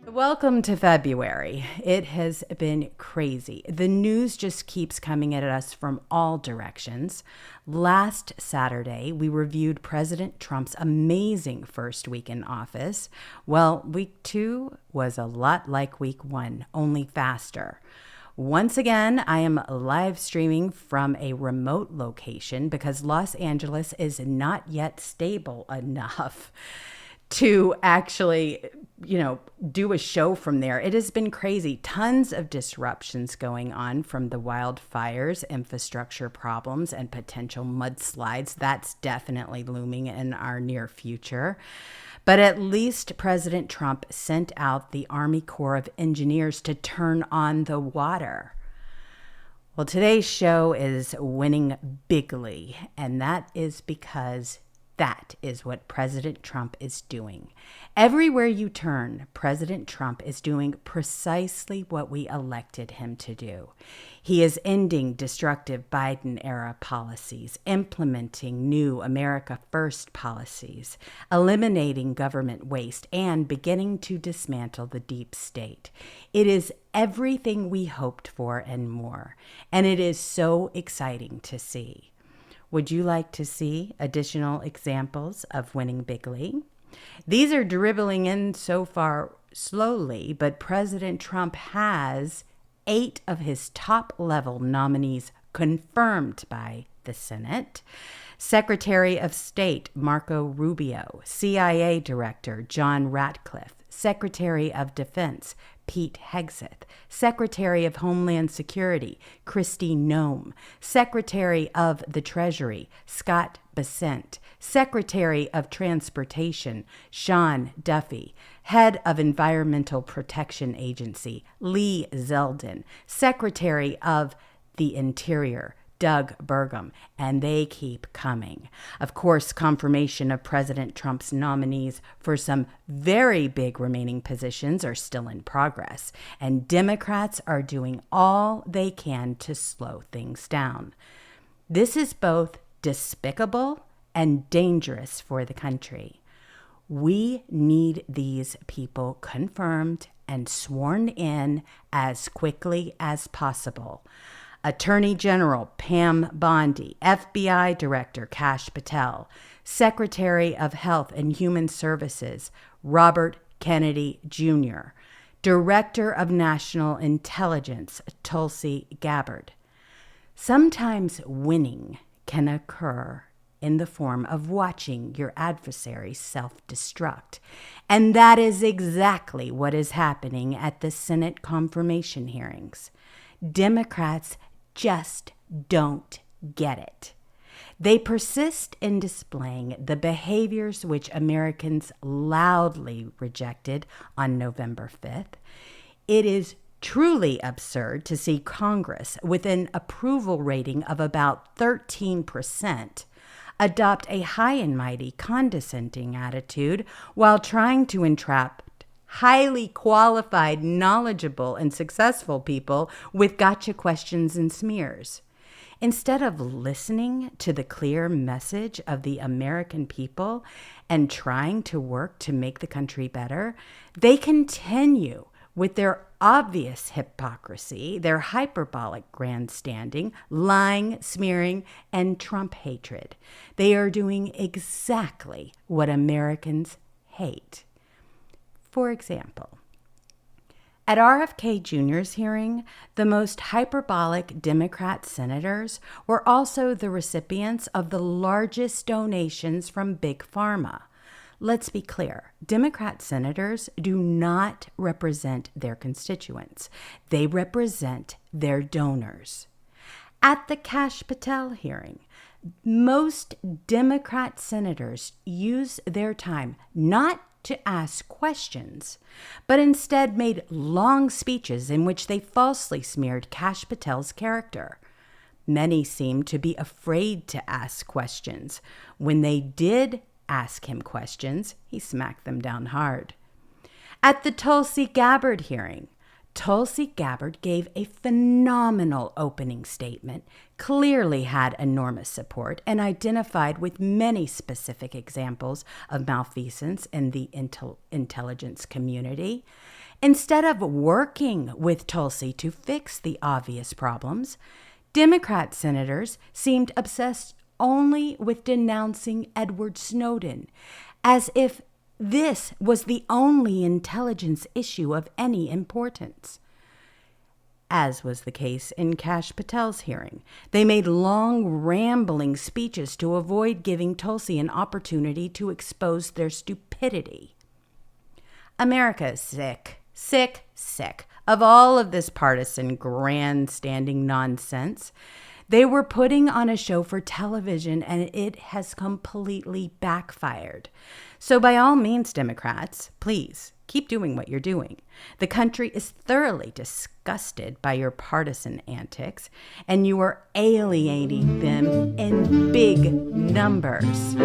Welcome to February. It has been crazy. The news just keeps coming at us from all directions. Last Saturday, we reviewed President Trump's amazing first week in office. Well, week 2 was a lot like week 1, only faster. Once again, I am live streaming from a remote location because Los Angeles is not yet stable enough to actually, do a show from there. It has been crazy. Tons of disruptions going on from the wildfires, infrastructure problems, and potential mudslides. That's definitely looming in our near future. But at least President Trump sent out the Army Corps of Engineers to turn on the water. Well, today's show is Winning Bigly, and that is because that is what President Trump is doing. Everywhere you turn, President Trump is doing precisely what we elected him to do. He is ending destructive Biden-era policies, implementing new America First policies, eliminating government waste, and beginning to dismantle the deep state. It is everything we hoped for and more, and it is so exciting to see. Would you like to see additional examples of winning bigly? These are dribbling in so far slowly, but President Trump has 8 of his top-level nominees confirmed by the Senate. Secretary of State Marco Rubio, CIA Director John Ratcliffe, Secretary of Defense Pete Hegseth, Secretary of Homeland Security Kristi Noem, Secretary of the Treasury Scott Bessent, Secretary of Transportation Sean Duffy, Head of Environmental Protection Agency Lee Zeldin, Secretary of the Interior Doug Burgum, and they keep coming. Of course, confirmation of President Trump's nominees for some very big remaining positions are still in progress, and Democrats are doing all they can to slow things down. This is both despicable and dangerous for the country. We need these people confirmed and sworn in as quickly as possible. Attorney General Pam Bondi, FBI Director Kash Patel, Secretary of Health and Human Services Robert Kennedy Jr., Director of National Intelligence Tulsi Gabbard. Sometimes winning can occur in the form of watching your adversary self-destruct. And that is exactly what is happening at the Senate confirmation hearings. Democrats just don't get it. They persist in displaying the behaviors which Americans loudly rejected on November 5th. It is truly absurd to see Congress, with an approval rating of about 13%, adopt a high and mighty condescending attitude while trying to entrap highly qualified, knowledgeable, and successful people with gotcha questions and smears. Instead of listening to the clear message of the American people and trying to work to make the country better, they continue with their obvious hypocrisy, their hyperbolic grandstanding, lying, smearing, and Trump hatred. They are doing exactly what Americans hate. For example, at RFK Jr.'s hearing, the most hyperbolic Democrat senators were also the recipients of the largest donations from Big Pharma. Let's be clear, Democrat senators do not represent their constituents. They represent their donors. At the Kash Patel hearing, most Democrat senators use their time not to ask questions, but instead made long speeches in which they falsely smeared Kash Patel's character. Many seemed to be afraid to ask questions. When they did ask him questions, he smacked them down hard. At the Tulsi Gabbard hearing, Tulsi Gabbard gave a phenomenal opening statement, clearly had enormous support, and identified with many specific examples of malfeasance in the intelligence community. Instead of working with Tulsi to fix the obvious problems, Democrat senators seemed obsessed only with denouncing Edward Snowden, as if this was the only intelligence issue of any importance. As was the case in Kash Patel's hearing, they made long, rambling speeches to avoid giving Tulsi an opportunity to expose their stupidity. America is sick of all of this partisan grandstanding nonsense. They were putting on a show for television, and it has completely backfired. So by all means, Democrats, please keep doing what you're doing. The country is thoroughly disgusted by your partisan antics, and you are alienating them in big numbers.